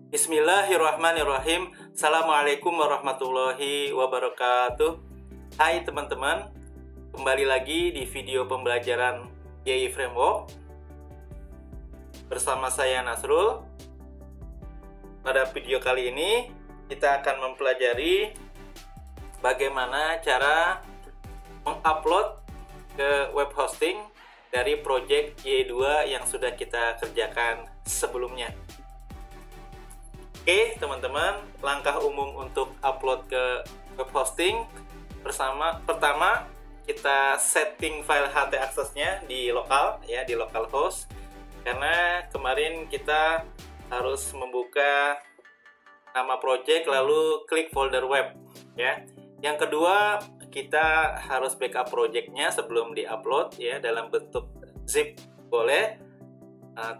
Bismillahirrahmanirrahim. Assalamualaikum warahmatullahi wabarakatuh. Hai teman-teman, kembali lagi di video pembelajaran YAI Framework bersama saya Nasrul. Pada video kali ini kita akan mempelajari bagaimana cara mengupload ke web hosting dari project Y2 yang sudah kita kerjakan sebelumnya. Oke teman-teman, langkah umum untuk upload ke web hosting pertama kita setting file HT aksesnya di lokal ya, di localhost, karena kemarin kita harus membuka nama project lalu klik folder web ya. Yang kedua, kita harus backup projectnya sebelum diupload ya, dalam bentuk zip boleh,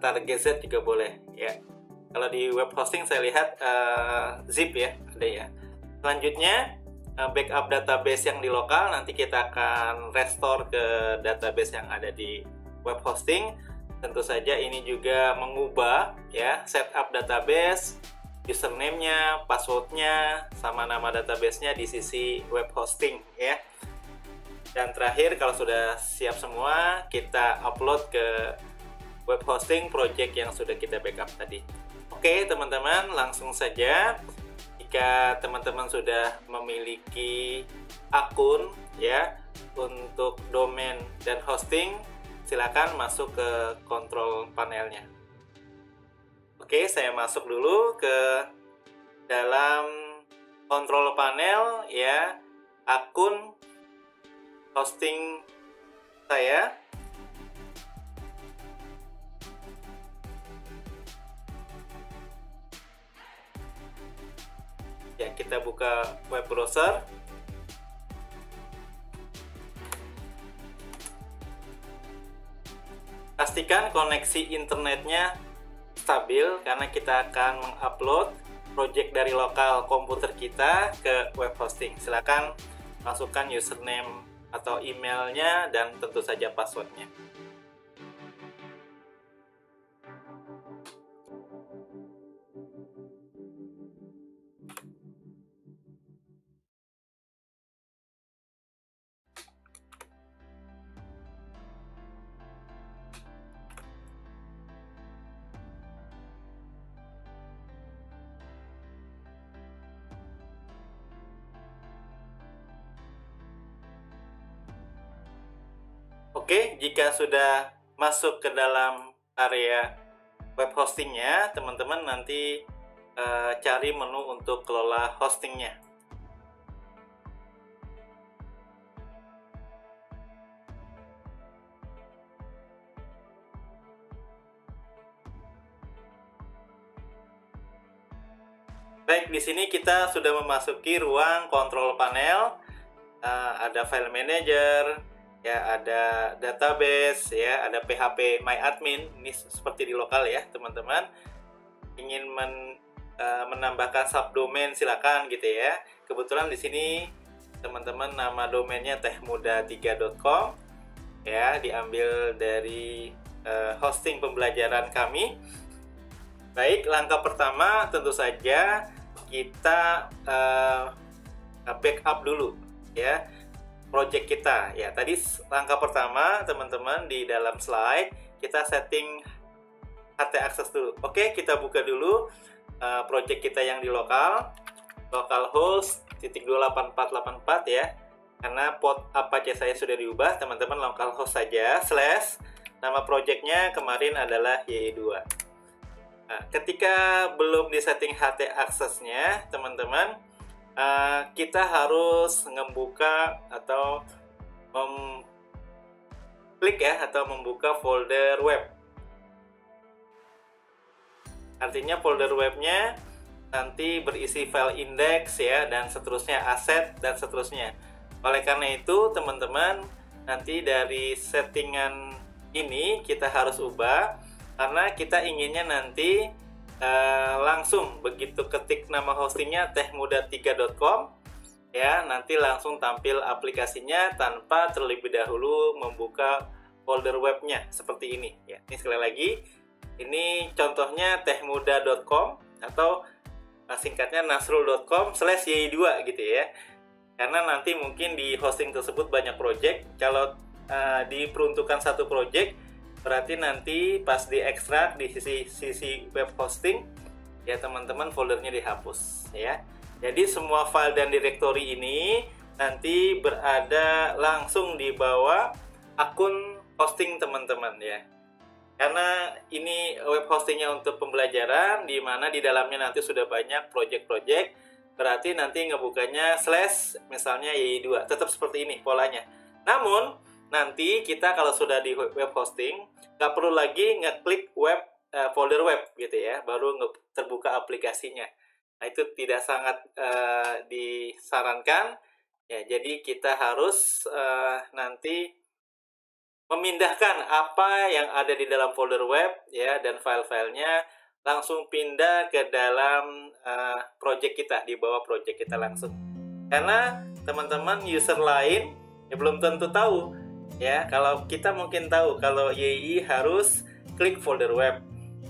target juga boleh ya. Kalau di web hosting saya lihat zip ya, ada ya. Selanjutnya backup database yang di lokal, nanti kita akan restore ke database yang ada di web hosting. Tentu saja ini juga mengubah ya, setup database, username-nya, password-nya, sama nama database-nya di sisi web hosting ya. Dan terakhir, kalau sudah siap semua, kita upload ke web hosting project yang sudah kita backup tadi. Oke teman-teman, langsung saja. Jika teman-teman sudah memiliki akun ya untuk domain dan hosting, silakan masuk ke kontrol panelnya. Oke, saya masuk dulu ke dalam kontrol panel ya, akun hosting saya. Ya, kita buka web browser. Pastikan koneksi internetnya stabil karena kita akan mengupload project dari lokal komputer kita ke web hosting. Silakan masukkan username atau emailnya dan tentu saja passwordnya. Oke, jika sudah masuk ke dalam area web hostingnya, teman-teman nanti cari menu untuk kelola hostingnya. Baik, di sini kita sudah memasuki ruang kontrol panel. Ada file manager, ya ada database ya, ada PHP MyAdmin. Ini seperti di lokal ya teman-teman. Ingin menambahkan subdomain silakan gitu ya. Kebetulan di sini teman-teman nama domainnya tehmuda3.com ya, diambil dari hosting pembelajaran kami. Baik, langkah pertama tentu saja kita backup dulu ya project kita ya. Tadi langkah pertama teman-teman di dalam slide kita setting HT access dulu. Oke, kita buka dulu project kita yang di localhost 28484 ya, karena port Apache saya sudah diubah teman-teman. Localhost saja slash nama projectnya kemarin adalah Y2. Nah, ketika belum disetting HT access-nya teman-teman, kita harus membuka atau klik ya, atau membuka folder web. Artinya folder webnya nanti berisi file index ya, dan seterusnya, aset dan seterusnya. Oleh karena itu teman-teman, nanti dari settingan ini kita harus ubah, karena kita inginnya nanti langsung begitu ketik nama hostingnya tehmuda3.com ya, nanti langsung tampil aplikasinya tanpa terlebih dahulu membuka folder webnya seperti ini ya. Ini sekali lagi, ini contohnya tehmuda.com atau singkatnya nasrul.com/y2 gitu ya. Karena nanti mungkin di hosting tersebut banyak project. Kalau diperuntukkan satu project, berarti nanti pas diekstrak di sisi web hosting ya teman-teman foldernya dihapus ya. Jadi semua file dan directory ini nanti berada langsung di bawah akun hosting teman-teman ya. Karena ini web hostingnya untuk pembelajaran, di mana di dalamnya nanti sudah banyak project-project, berarti nanti ngebukanya / misalnya y2, tetap seperti ini polanya. Namun nanti kita kalau sudah di web hosting, nggak perlu lagi ngeklik folder web gitu ya, baru terbuka aplikasinya. Nah itu tidak sangat disarankan ya. Jadi kita harus nanti memindahkan apa yang ada di dalam folder web ya, dan file-filenya langsung pindah ke dalam project kita, di bawah project kita langsung. Karena teman-teman user lain ya belum tentu tahu ya. Kalau kita mungkin tahu kalau YI harus klik folder web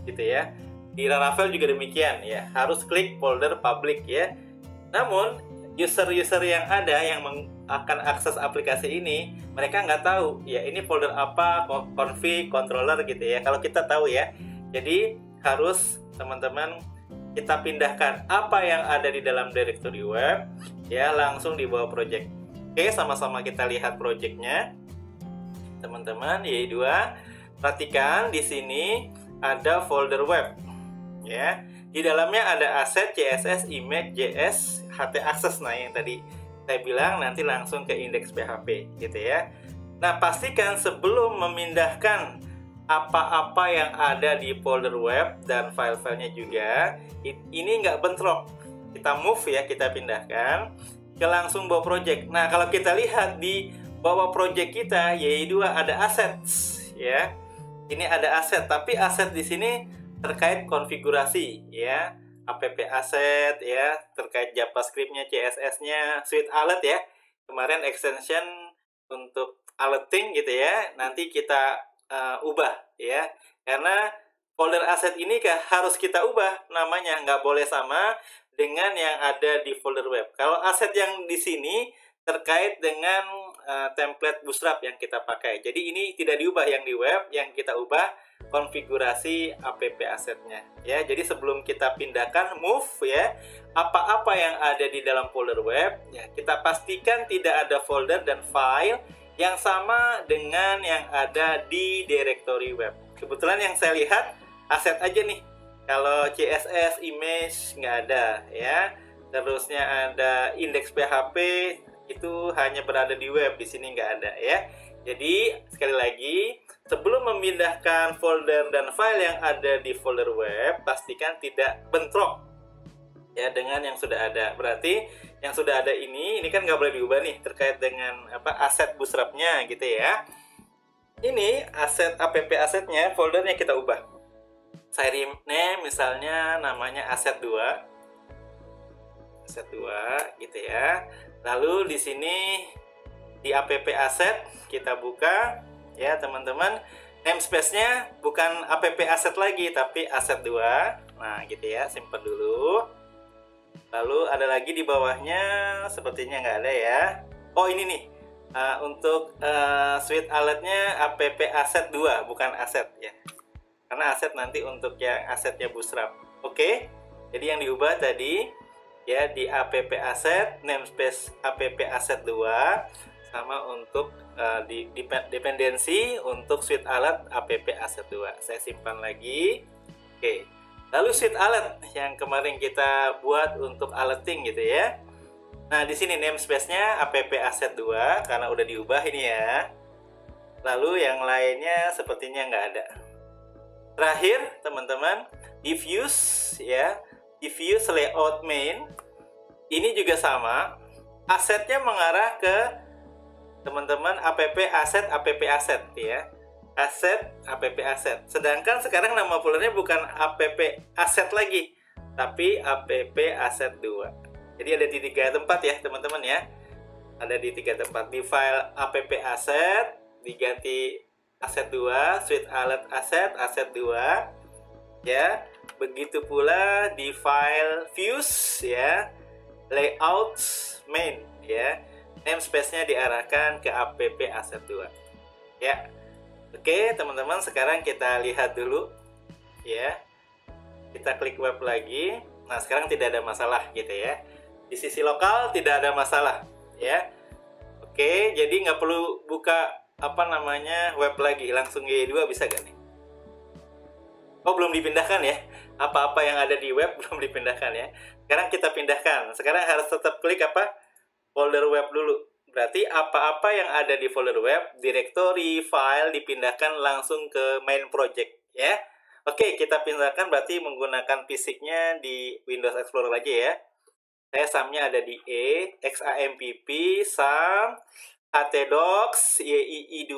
gitu ya. Di Laravel juga demikian ya, harus klik folder public ya. Namun user-user yang ada yang akan akses aplikasi ini, mereka nggak tahu ya ini folder apa, config, controller gitu ya. Kalau kita tahu ya, jadi harus teman-teman kita pindahkan apa yang ada di dalam directory web ya langsung di bawah project. Oke, sama-sama kita lihat projectnya teman-teman. Y2, perhatikan di sini ada folder web ya. Di dalamnya ada aset, CSS, image, JS, HT access. Nah, yang tadi saya bilang nanti langsung ke index PHP gitu ya. Nah, pastikan sebelum memindahkan apa-apa yang ada di folder web dan file-filenya juga, ini nggak bentrok. Kita move ya, kita pindahkan ke langsung bawah project. Nah, kalau kita lihat di bawah project kita, Y2 ada assets ya. Ini ada aset, tapi aset di sini terkait konfigurasi ya, app asset ya, terkait JavaScript-nya, CSS-nya, Suite Alert ya. Kemarin extension untuk alerting gitu ya, nanti kita ubah ya. Karena folder aset ini harus kita ubah namanya, nggak boleh sama dengan yang ada di folder web. Kalau aset yang di sini terkait dengan template Bootstrap yang kita pakai. Jadi ini tidak diubah yang di web, yang kita ubah konfigurasi app assetnya ya. Jadi sebelum kita pindahkan move ya, apa-apa yang ada di dalam folder web ya, kita pastikan tidak ada folder dan file yang sama dengan yang ada di directory web. Kebetulan yang saya lihat aset aja nih. Kalau CSS, image nggak ada ya. Terusnya ada index PHP itu hanya berada di web, di sini nggak ada ya. Jadi sekali lagi, sebelum memindahkan folder dan file yang ada di folder web, pastikan tidak bentrok ya dengan yang sudah ada. Berarti yang sudah ada ini kan nggak boleh diubah nih terkait dengan aset Bootstrap-nya gitu ya. Ini aset app asetnya, foldernya kita ubah. Saya rename misalnya namanya aset 2. Aset 2 gitu ya. Lalu di sini di app asset kita buka ya teman-teman, namespace-nya bukan app asset lagi tapi aset 2. Nah gitu ya, simpan dulu. Lalu ada lagi di bawahnya, sepertinya nggak ada ya. Oh ini nih, untuk Suite Alert-nya app asset 2 bukan aset ya, karena aset nanti untuk yang asetnya Bootstrap. Oke, jadi yang diubah tadi ya di app asset, namespace app asset 2, sama untuk dependensi untuk Suite Alert app asset 2. Saya simpan lagi. Oke. Lalu Suite Alert yang kemarin kita buat untuk alerting gitu ya. Nah, di sini namespace-nya app asset 2 karena udah diubah ini ya. Lalu yang lainnya sepertinya nggak ada. Terakhir, teman-teman, diffuse ya. Diffuse layout main. Ini juga sama. Asetnya mengarah ke teman-teman app asset ya. Aset app asset. Sedangkan sekarang nama foldernya bukan app asset lagi, tapi app asset 2. Jadi ada di 3 tempat ya, teman-teman ya. Ada di 3 tempat. Di file app asset diganti aset 2, Suite Alert asset 2. ya. Begitu pula di file views ya, layouts main ya. Namespace-nya diarahkan ke app asset 2. Ya. Oke, teman-teman, sekarang kita lihat dulu ya. Kita klik web lagi. Nah, sekarang tidak ada masalah gitu ya. Di sisi lokal tidak ada masalah ya. Oke, jadi nggak perlu buka web lagi, langsung Y2 bisa gak nih? Oh, belum dipindahkan ya. Apa-apa yang ada di web belum dipindahkan ya. Sekarang kita pindahkan. Sekarang harus tetap klik folder web dulu. Berarti apa-apa yang ada di folder web, directory, file dipindahkan langsung ke main project ya. Oke, kita pindahkan berarti menggunakan fisiknya di Windows Explorer aja ya. Saya SAM-nya ada di XAMPP, SAM, htdocs, YII2.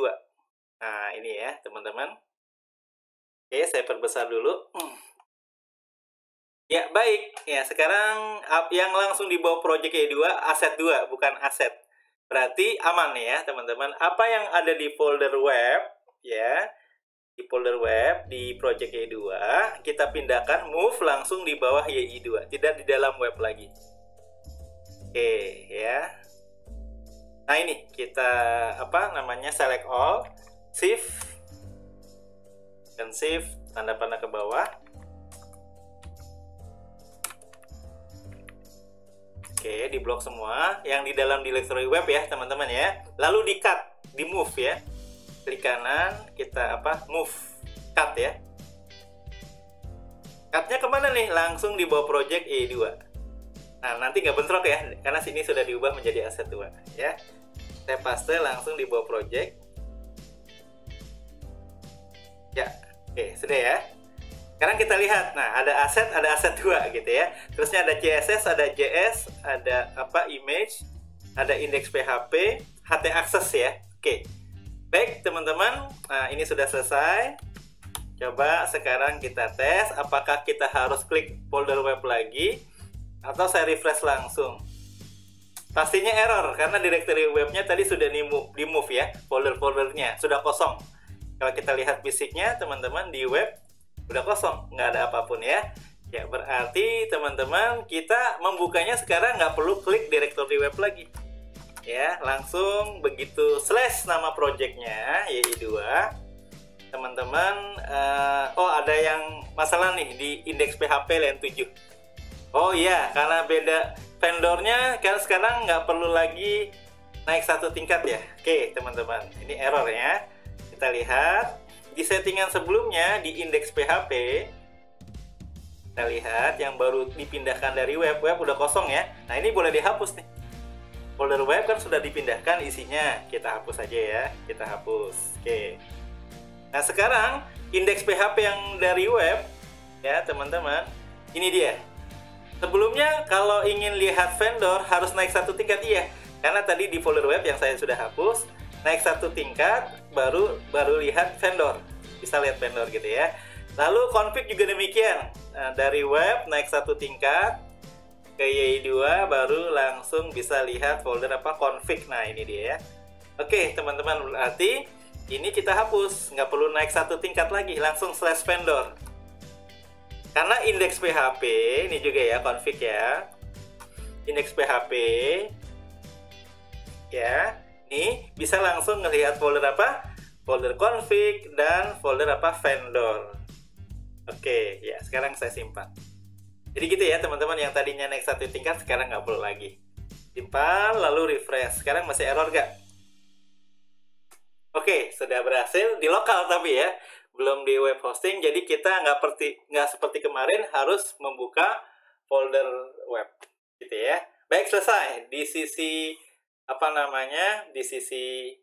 Nah, ini ya, teman-teman. Oke, saya perbesar dulu. Ya, baik. Ya, sekarang yang langsung dibawa project Y2, aset 2, bukan aset. Berarti aman ya, teman-teman. Apa yang ada di folder web, ya, di folder web, di project Y2, kita pindahkan, move langsung di bawah YI2, tidak di dalam web lagi. Oke ya. Nah ini kita select all, shift dan shift tanda panah ke bawah. Oke, di blok semua yang di dalam directory web ya teman-teman ya. Lalu di cut, di move ya. Klik kanan, kita move, cut ya. Cutnya kemana nih? Langsung di bawah project Y2. Nah, nanti nggak bentrok ya, karena sini sudah diubah menjadi aset 2 ya. Saya paste langsung di bawah project. Ya, oke, sudah ya. Sekarang kita lihat, nah ada aset 2 gitu ya. Terusnya ada CSS, ada JS, ada image, ada index PHP, HT access ya. Oke. Baik, teman-teman. Nah, ini sudah selesai. Coba sekarang kita tes apakah kita harus klik folder web lagi atau saya refresh langsung. Pastinya error karena directory webnya tadi sudah di move ya, folder-foldernya sudah kosong. Kalau kita lihat fisiknya teman-teman di web sudah kosong, nggak ada apapun ya. Ya berarti teman-teman kita membukanya sekarang nggak perlu klik directory web lagi. Ya langsung begitu slash nama projectnya YI2. Teman-teman, ada yang masalah nih di indeks PHP line 7. Oh iya, karena beda vendornya, kan sekarang nggak perlu lagi naik satu tingkat ya. Oke, teman-teman, ini error ya. Kita lihat di settingan sebelumnya di indeks PHP. Kita lihat yang baru dipindahkan dari web udah kosong ya. Nah ini boleh dihapus nih. Folder web kan sudah dipindahkan isinya. Kita hapus aja ya. Kita hapus. Oke. Nah sekarang indeks PHP yang dari web ya teman-teman, ini dia. Sebelumnya kalau ingin lihat vendor harus naik satu tingkat iya, karena tadi di folder web yang saya sudah hapus, naik satu tingkat baru lihat vendor, bisa lihat vendor gitu ya. Lalu config juga demikian, nah, dari web naik satu tingkat ke YI2 baru langsung bisa lihat folder config. Nah ini dia ya. Oke teman-teman, berarti ini kita hapus, nggak perlu naik satu tingkat lagi, langsung slash vendor. Karena indeks PHP ini juga ya config ya, indeks PHP ya, ini bisa langsung ngelihat folder folder config dan folder vendor. Oke ya, sekarang saya simpan. Jadi gitu ya teman-teman, yang tadinya naik satu tingkat sekarang nggak perlu lagi. Simpan lalu refresh. Sekarang masih error nggak? Oke, sudah berhasil di lokal tapi ya, belum di web hosting. Jadi kita nggak seperti kemarin harus membuka folder web gitu ya. Baik, selesai. Di sisi di sisi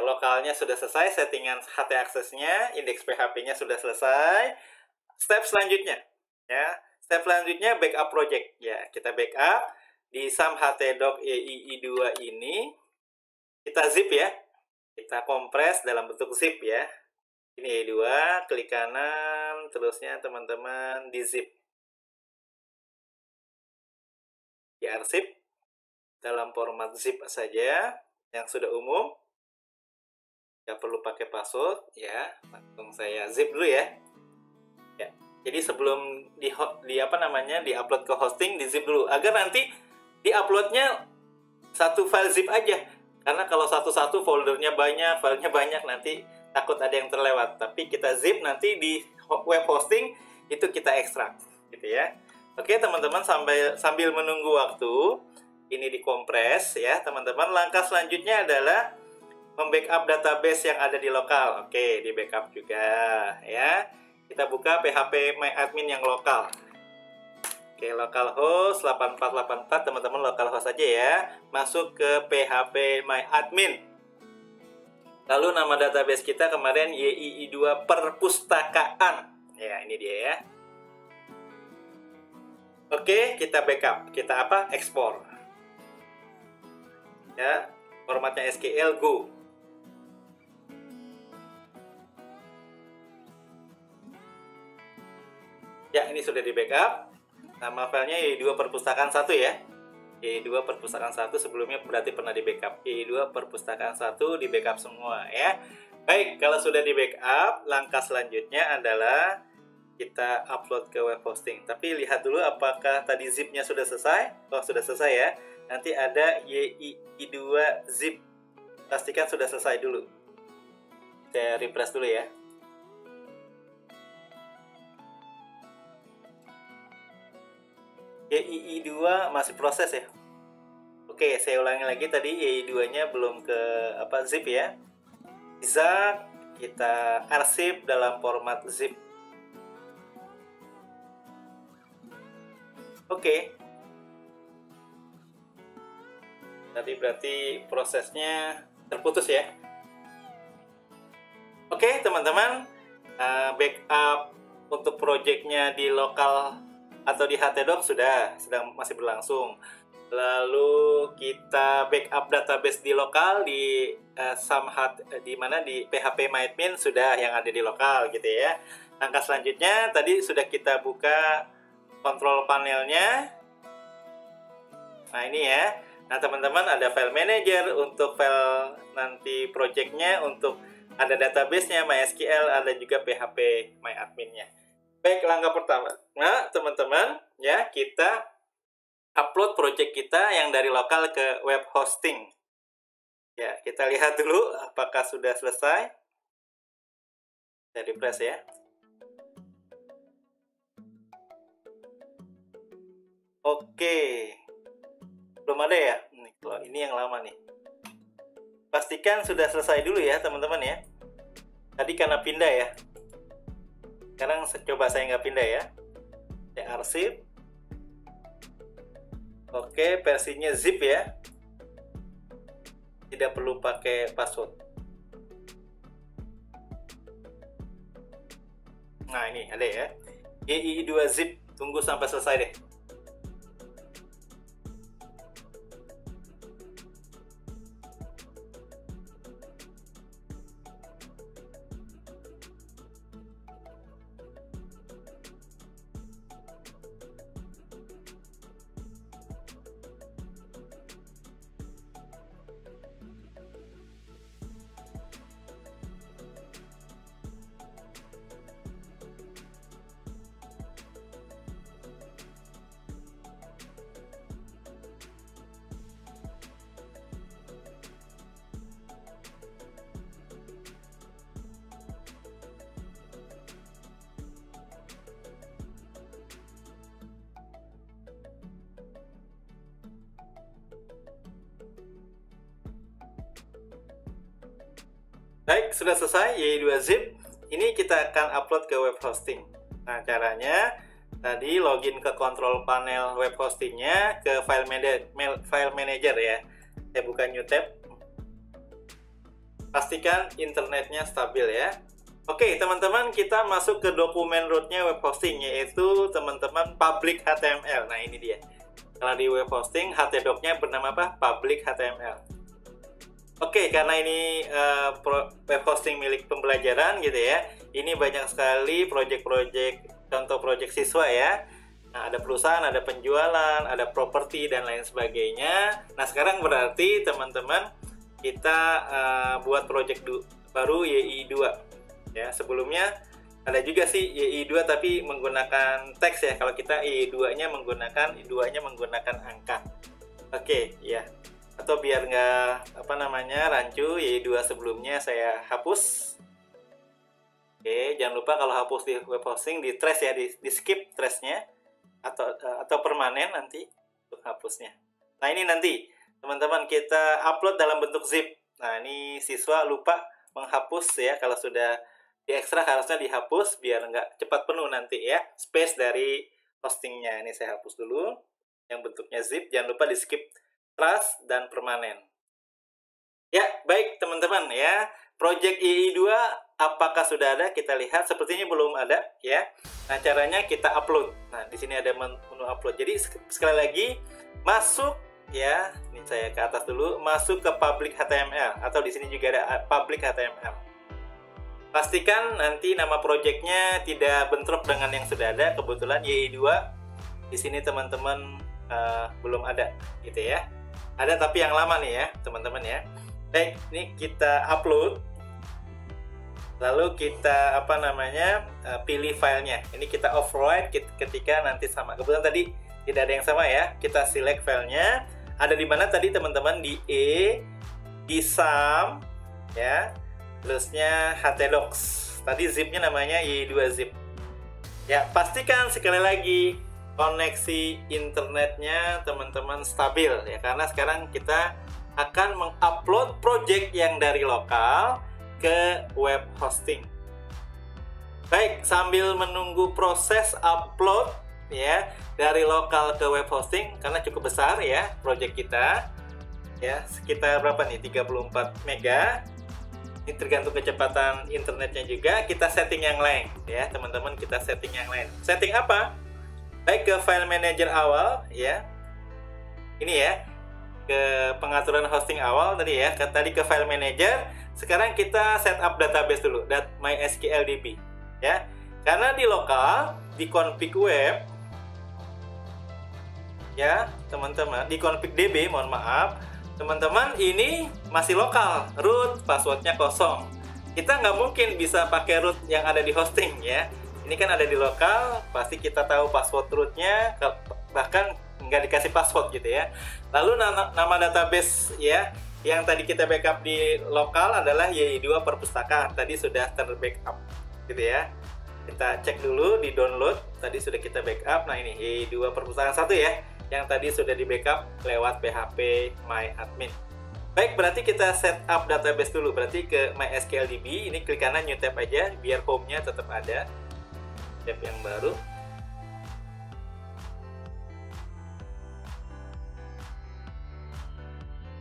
lokalnya sudah selesai, settingan HT aksesnya, indeks PHP-nya sudah selesai. Step selanjutnya ya, step selanjutnya backup project ya. Kita backup di SAM htdoc YII2 ini, kita zip ya. Kita kompres dalam bentuk zip ya. Ini Y2, klik kanan, terusnya teman-teman di zip. Diarsip dalam format zip saja yang sudah umum. Nggak perlu pakai password ya. Langsung saya zip dulu ya. Ya. Jadi sebelum di upload ke hosting, di zip dulu agar nanti di uploadnya satu file zip aja. Karena kalau satu-satu foldernya banyak, filenya banyak, nanti takut ada yang terlewat. Tapi kita zip, nanti di web hosting itu kita ekstrak, gitu ya. Oke teman-teman, sambil menunggu waktu ini dikompres ya teman-teman. Langkah selanjutnya adalah membackup database yang ada di lokal. Oke, di backup juga ya. Kita buka PHP MyAdmin yang lokal. Oke, localhost 8484, teman-teman localhost aja ya. Masuk ke PHP MyAdmin. Lalu nama database kita kemarin YII2 Perpustakaan. Ya, ini dia ya. Oke, kita backup. Kita ekspor. Ya, formatnya SQL, go. Ya, ini sudah di backup. Nama filenya YII2 Perpustakaan 1 ya. YII2 Perpustakaan 1 sebelumnya berarti pernah di backup. YII2 Perpustakaan 1 di backup semua ya. Baik, kalau sudah di backup, langkah selanjutnya adalah kita upload ke web hosting. Tapi lihat dulu apakah tadi zipnya sudah selesai. Oh, sudah selesai ya. Nanti ada YII2 zip. Pastikan sudah selesai dulu. Saya refresh dulu ya. YII2 masih proses ya. Oke, saya ulangi lagi, tadi YII2-nya belum ke zip ya. Bisa kita arsip dalam format zip. Oke. Tadi berarti prosesnya terputus ya. Oke, teman-teman, backup untuk projectnya di lokal atau di htdoc sedang masih berlangsung. Lalu kita backup database di lokal di di PHP MyAdmin sudah yang ada di lokal gitu ya. Langkah selanjutnya tadi sudah kita buka kontrol panelnya. Nah, ini ya. Nah, teman-teman ada file manager untuk file nanti projectnya, untuk ada database-nya MySQL, ada juga PHP MyAdmin-nya. Baik, langkah pertama. Nah, teman-teman, ya, kita upload project kita yang dari lokal ke web hosting. Ya, kita lihat dulu apakah sudah selesai. Saya refresh ya. Oke. Belum ada ya? Ini yang lama nih. Pastikan sudah selesai dulu ya, teman-teman ya. Tadi karena pindah ya. Sekarang coba saya nggak pindah ya. Saya arsip. Oke, versinya zip ya. Tidak perlu pakai password. Nah, ini ada ya. YII2 zip. Tunggu sampai selesai deh. Baik, sudah selesai YII2 zip. Ini kita akan upload ke web hosting. Nah, caranya tadi login ke kontrol panel web hostingnya, ke file manager ya. Saya buka new tab. Pastikan internetnya stabil ya. Oke, teman-teman, kita masuk ke dokumen rootnya web hosting, yaitu teman-teman public HTML. Nah, ini dia. Kalau di web hosting, htdoc-nya bernama apa? Public HTML. Oke, karena ini web hosting milik pembelajaran gitu ya. Ini banyak sekali project-project, contoh project siswa ya. Nah, ada perusahaan, ada penjualan, ada properti dan lain sebagainya. Nah, sekarang berarti teman-teman kita buat project baru YII2 ya. Sebelumnya Ada juga sih YI2 tapi menggunakan teks ya. Kalau kita YI2-nya menggunakan angka. Oke, ya. Atau biar nggak rancu, YI2 sebelumnya saya hapus. Oke, jangan lupa kalau hapus di web hosting di trace ya, di skip trace-nya atau permanen nanti untuk hapusnya. Nah, ini nanti teman-teman kita upload dalam bentuk zip. Nah, ini siswa lupa menghapus ya, kalau sudah diekstrak harusnya dihapus biar nggak cepat penuh nanti ya space dari hostingnya. Ini saya hapus dulu yang bentuknya zip, jangan lupa di skip trace dan permanen. Ya, baik teman-teman ya. Project YI2 apakah sudah ada? Kita lihat sepertinya belum ada ya. Nah, caranya kita upload. Nah, di sini ada menu upload. Jadi sekali lagi masuk ya. Ini saya ke atas dulu, masuk ke public HTML atau di sini juga ada public HTML. Pastikan nanti nama projectnya tidak bentrok dengan yang sudah ada. Kebetulan YI2 di sini teman-teman belum ada gitu ya. Ada tapi yang lama nih ya teman-teman ya. Baik, ini kita upload. Lalu kita pilih filenya. Ini kita override ketika nanti sama. Kebetulan tadi tidak ada yang sama ya. Kita select filenya. Ada di mana tadi teman-teman? Di di sum ya. Terusnya htdocs. Tadi zipnya namanya YI2 zip. Ya, pastikan sekali lagi koneksi internetnya teman-teman stabil ya, karena sekarang kita akan mengupload project yang dari lokal ke web hosting. Baik, sambil menunggu proses upload ya dari lokal ke web hosting, karena cukup besar ya project kita ya, sekitar berapa nih, 34 mega. Ini tergantung kecepatan internetnya juga. Kita setting yang lain ya teman-teman, kita setting yang lain. Setting apa? Baik, ke file manager awal ya, ini ya, ke pengaturan hosting awal tadi ya, tadi ke file manager. Sekarang kita setup database dulu, MySQLDB ya, karena di lokal, di config web ya teman-teman, di config DB, mohon maaf teman-teman, ini masih lokal, root passwordnya kosong. Kita nggak mungkin bisa pakai root yang ada di hosting ya. Ini kan ada di lokal, pasti kita tahu password rootnya, bahkan nggak dikasih password gitu ya. Lalu nama database ya, yang tadi kita backup di lokal adalah YI2 perpustakaan. Tadi sudah terbackup gitu ya. Kita cek dulu di download, tadi sudah kita backup. Nah, ini YI2 perpustakaan 1 ya, yang tadi sudah di backup lewat PHP MyAdmin. Baik, berarti kita setup database dulu. Berarti ke MySQLDB, ini klik kanan new tab aja biar home-nya tetap ada. Tab yang baru.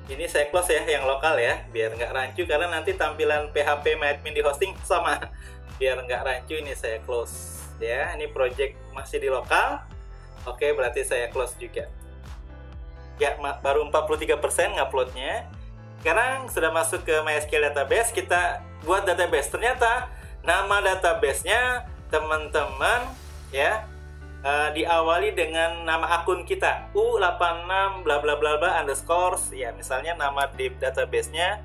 Ini saya close ya yang lokal ya, biar nggak rancu, karena nanti tampilan PHP MyAdmin di hosting sama. Biar nggak rancu, ini saya close ya. Ini project masih di lokal. Oke, berarti saya close juga. Ya, baru 43% nguploadnya. Sekarang sudah masuk ke MySQL database, kita buat database. Ternyata nama databasenya teman-teman ya diawali dengan nama akun kita, U86 bla bla bla bla underscores ya, misalnya nama di databasenya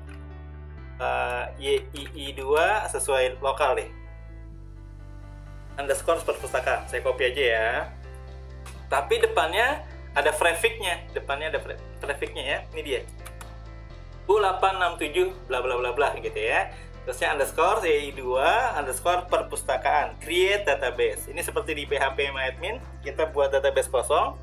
YI2 sesuai lokal deh, underscores perpustakaan. Saya copy aja ya. Tapi depannya ada prefixnya, ya. Ini dia. U867 bla bla bla bla gitu ya. Terusnya underscore YI2 underscore perpustakaan, create database. Ini seperti di PHP MyAdmin, kita buat database kosong.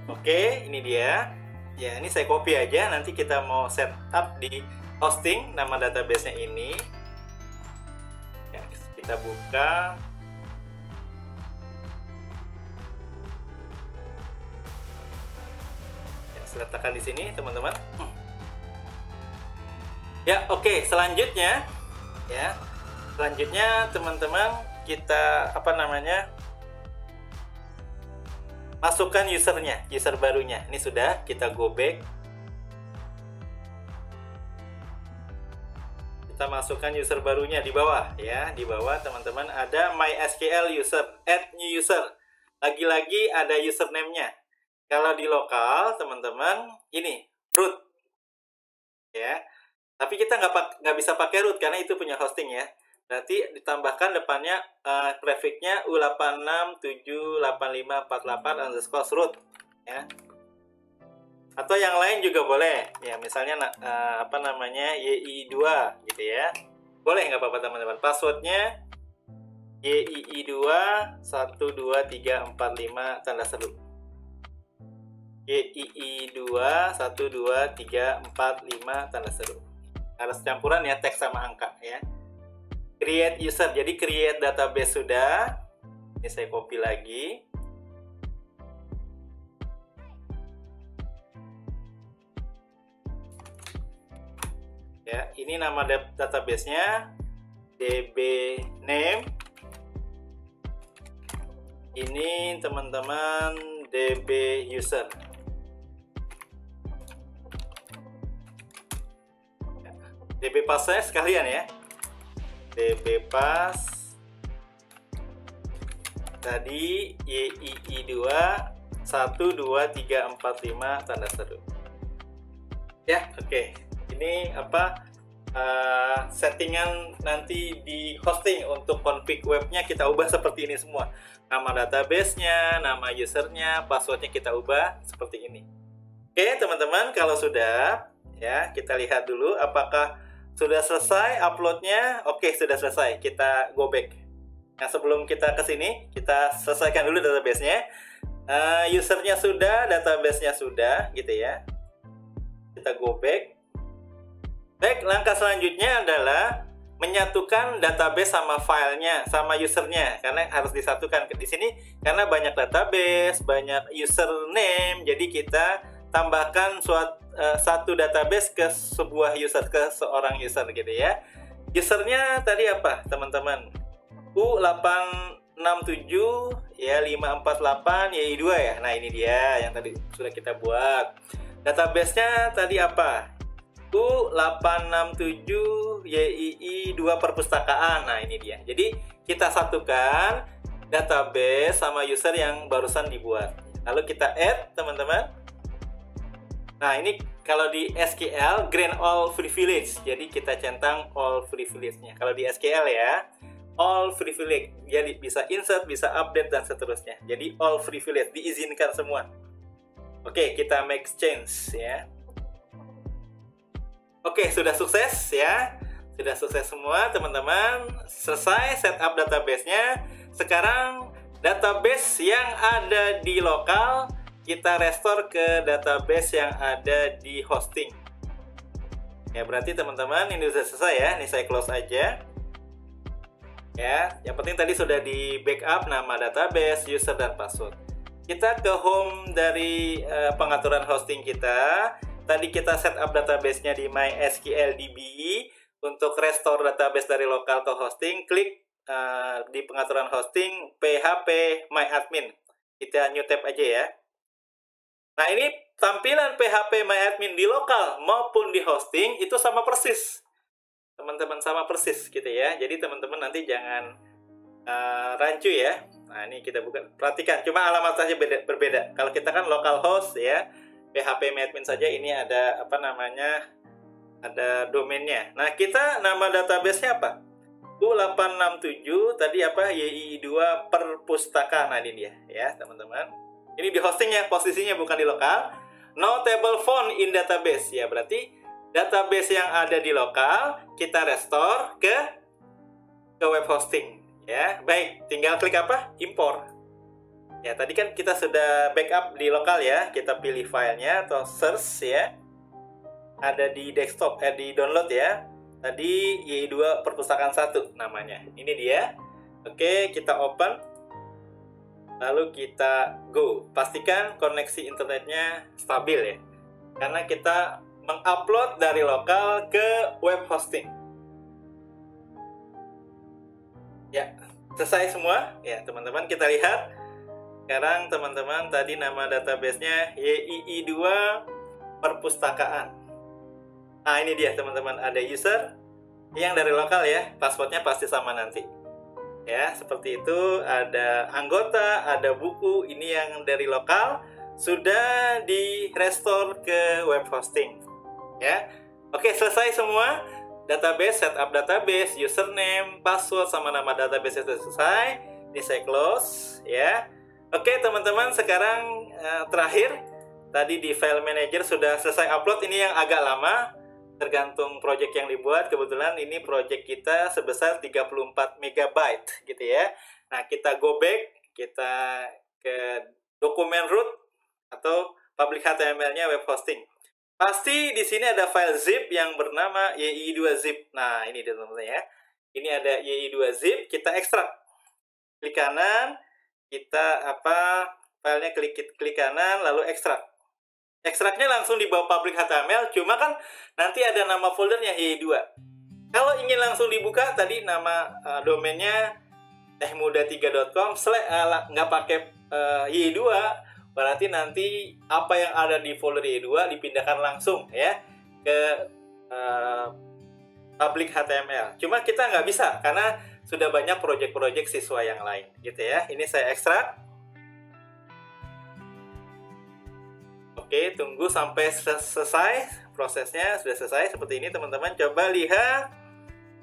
Oke, ini dia. Ya, ini saya copy aja, nanti kita mau setup di hosting nama database-nya ini. Ya, kita buka. Ya, saya letakkan di sini, teman-teman. Ya, oke, selanjutnya ya. Selanjutnya teman-teman, kita masukkan usernya, user barunya. Ini sudah, kita go back. Kita masukkan user barunya di bawah ya. Di bawah teman-teman ada MySQL user, add new user. Lagi-lagi ada username-nya. Kalau di lokal teman-teman ini root ya. Tapi kita nggak bisa pakai root karena itu punya hosting ya. Berarti ditambahkan depannya prefixnya u86785548 root ya. Atau yang lain juga boleh ya, misalnya apa namanya YII2 gitu ya. Boleh nggak apa-apa teman-teman. Passwordnya YII2 12345 tanda seru. YII2 12345 tanda seru. Harus campuran ya, teks sama angka ya. Create user, jadi create database sudah. Ini saya copy lagi. Ya, ini nama database-nya db name. Ini teman-teman db user. db pass-nya sekalian ya. db pass tadi YII2 12345 tanda seru. Ya, oke. Ini apa settingan nanti di hosting untuk config webnya kita ubah seperti ini semua. Nama database-nya, nama usernya, passwordnya kita ubah seperti ini. Oke teman-teman, kalau sudah ya kita lihat dulu apakah sudah selesai uploadnya. Oke, sudah selesai. Kita go back. Nah, sebelum kita ke sini, kita selesaikan dulu database-nya. Usernya sudah, database-nya sudah, gitu ya. Kita go back. Baik, langkah selanjutnya adalah menyatukan database sama filenya, sama usernya, karena harus disatukan di sini karena banyak database, banyak username, jadi kita tambahkan satu database ke sebuah user, ke seorang user gitu ya. Usernya tadi apa teman-teman? U867 ya 548 YI2 ya. Nah ini dia yang tadi sudah kita buat. Database-nya tadi apa? U867 YII2 perpustakaan. Nah ini dia. Jadi kita satukan database sama user yang barusan dibuat. Lalu kita add teman-teman. Nah ini kalau di SQL grant all privilege. Jadi kita centang all privilege-nya. Kalau di SQL ya all privilege. Jadi bisa insert, bisa update dan seterusnya. Jadi all privilege diizinkan semua. Oke, kita make change ya. Oke, sudah sukses ya. Sudah sukses semua teman-teman. Selesai setup database-nya. Sekarang database yang ada di lokal kita restore ke database yang ada di hosting. Ya, berarti teman-teman ini sudah selesai ya. Ini saya close aja. Ya, yang penting tadi sudah di backup nama database, user dan password. Kita ke home dari pengaturan hosting kita. Tadi kita setup database-nya di MySQL DB. Untuk restore database dari lokal ke hosting, klik di pengaturan hosting PHP MyAdmin. Kita new tab aja ya. Nah, ini tampilan PHP MyAdmin di lokal maupun di hosting itu sama persis. Teman-teman, sama persis gitu ya. Jadi teman-teman nanti jangan rancu ya. Nah, ini kita buka. Perhatikan, cuma alamat saja berbeda. Kalau kita kan localhost ya. PHP MyAdmin saja ini ada apa namanya, ada domainnya. Nah kita nama database-nya apa? U867 tadi apa? YII2 perpustakaan. Nah ini dia ya teman-teman. Ini di hostingnya, posisinya bukan di lokal. No table found in database ya, berarti database yang ada di lokal kita restore ke web hosting ya. Baik, tinggal klik apa? Import. Ya, tadi kan kita sudah backup di lokal ya. Kita pilih filenya atau search ya. Ada di desktop, di download ya. Tadi YII2 perpustakaan 1 namanya. Ini dia. Oke, kita open. Lalu kita go. Pastikan koneksi internetnya stabil ya. Karena kita mengupload dari lokal ke web hosting. Ya, selesai semua. Ya, teman-teman kita lihat. Sekarang teman-teman tadi nama database-nya YII2 perpustakaan. Nah ini dia teman-teman, ada user yang dari lokal ya, passwordnya pasti sama nanti. Ya seperti itu, ada anggota, ada buku, ini yang dari lokal sudah di restore ke web hosting. Ya Oke, selesai semua. Database, setup database, username, password, sama nama database sudah selesai. Ini saya close ya. Oke teman-teman, sekarang terakhir. Tadi di file manager sudah selesai upload. Ini yang agak lama, tergantung project yang dibuat. Kebetulan ini project kita sebesar 34 MB gitu ya. Nah, kita go back, kita ke dokumen root atau public HTML-nya web hosting. Pasti di sini ada file zip yang bernama yi2zip. Nah, ini dia teman-teman ya. Ini ada yi2zip, kita ekstrak. Klik kanan, kita filenya klik kanan lalu ekstrak. Ekstraknya langsung di bawah public HTML, cuma kan nanti ada nama foldernya yi2. Kalau ingin langsung dibuka, tadi nama domainnya tehmuda3.com, nggak pakai yi2, berarti nanti apa yang ada di folder yi2 dipindahkan langsung ya ke public HTML. Cuma kita nggak bisa karena sudah banyak project-project siswa yang lain gitu ya. Ini saya ekstrak. Oke, tunggu sampai selesai prosesnya. Sudah selesai seperti ini teman-teman. Coba lihat,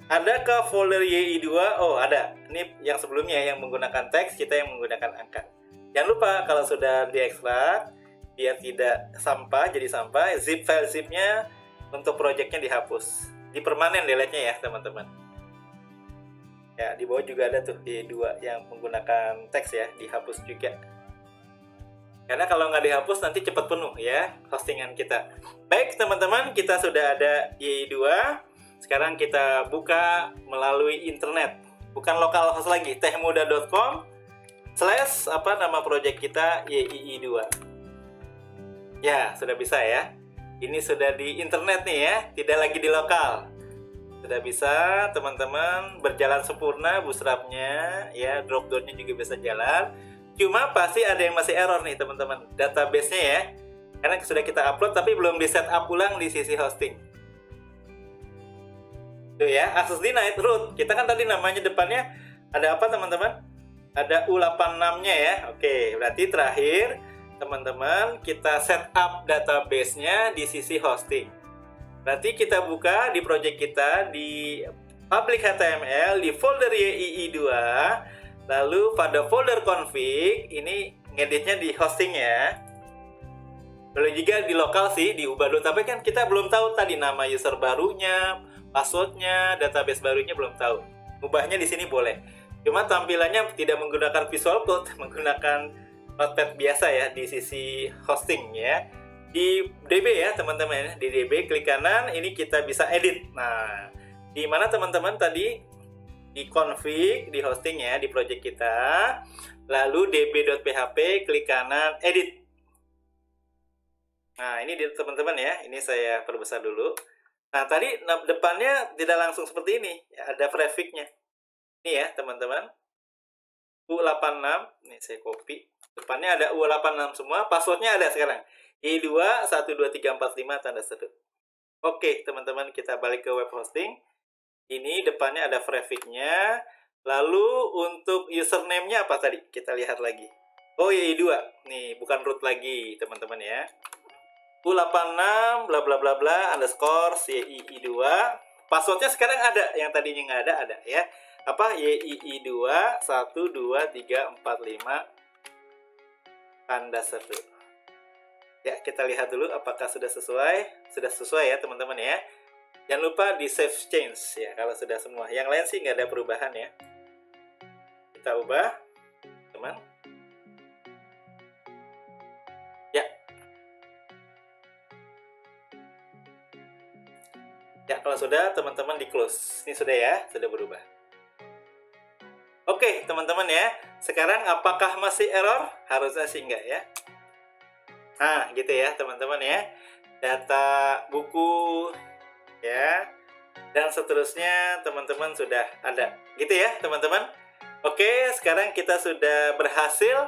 ada ke folder yi2? Oh, ada. Ini yang sebelumnya yang menggunakan teks, kita yang menggunakan angka. Jangan lupa kalau sudah diekstrak, biar tidak sampah, jadi sampah, zip file zipnya untuk projectnya dihapus. Di permanen delete-nya ya teman-teman. Ya, di bawah juga ada tuh yi2 yang menggunakan teks ya, dihapus juga. Karena kalau nggak dihapus nanti cepat penuh ya hostingan kita. Baik teman-teman, kita sudah ada yi2. Sekarang kita buka melalui internet. Bukan localhost lagi, tehmuda.com / nama project kita yi2. Ya, sudah bisa ya. Ini sudah di internet nih ya, tidak lagi di lokal. Sudah bisa teman-teman, berjalan sempurna bootstrapnya ya, dropdownnya juga bisa jalan. Cuma pasti ada yang masih error nih teman-teman, database-nya ya. Karena sudah kita upload tapi belum di setup ulang di sisi hosting. Tuh ya, access denied root. Kita kan tadi namanya depannya ada apa teman-teman? Ada U86-nya ya. Oke, berarti terakhir teman-teman kita setup database-nya di sisi hosting. Berarti kita buka di project kita di public HTML di folder yi2. Lalu pada folder config ini ngeditnya di hosting ya. Boleh juga di lokal sih, diubah dulu. Tapi kan kita belum tahu tadi nama user barunya, passwordnya, database barunya belum tahu. Ubahnya di sini boleh. Cuma tampilannya tidak menggunakan Visual Code, menggunakan Notepad biasa ya di sisi hosting ya. Di DB ya teman-teman, di DB klik kanan, ini kita bisa edit. Nah, di mana teman-teman tadi di config, di hosting ya, di project kita, lalu db.php, klik kanan, edit. Nah, ini teman-teman ya, ini saya perbesar dulu. Nah, tadi depannya tidak langsung seperti ini, ya, ada prefix-nya. Ini ya, teman-teman. U86, ini saya copy. Depannya ada U86 semua, passwordnya ada sekarang. I2 12345 tanda seru. Oke, teman-teman, kita balik ke web hosting. Ini depannya ada prefix-nya. Lalu untuk username-nya apa tadi? Kita lihat lagi. Oh, yi2. Nih, bukan root lagi, teman-teman ya. U86 bla bla bla bla underscore yi2. Passwordnya sekarang ada, yang tadinya nggak ada ya. Apa? yi2 12345 tanda seru. Ya, kita lihat dulu apakah sudah sesuai. Sudah sesuai ya, teman-teman ya. Jangan lupa di save change ya kalau sudah semua. Yang lain sih nggak ada perubahan ya. Kita ubah, teman. Ya. Ya, kalau sudah teman-teman di close. Ini sudah ya, sudah berubah. Oke, teman-teman ya. Sekarang apakah masih error? Harusnya sih enggak ya. Nah, gitu ya, teman-teman ya. Data buku ya. Dan seterusnya teman-teman sudah ada. Gitu ya, teman-teman. Oke, sekarang kita sudah berhasil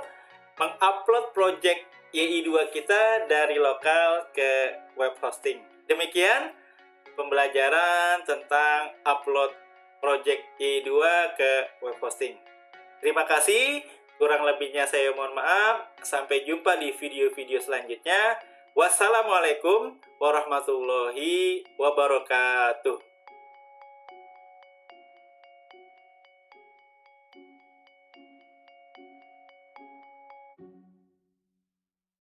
mengupload project yi2 kita dari lokal ke web hosting. Demikian pembelajaran tentang upload project yi2 ke web hosting. Terima kasih. Kurang lebihnya saya mohon maaf. Sampai jumpa di video-video selanjutnya. Wassalamualaikum warahmatullahi wabarakatuh.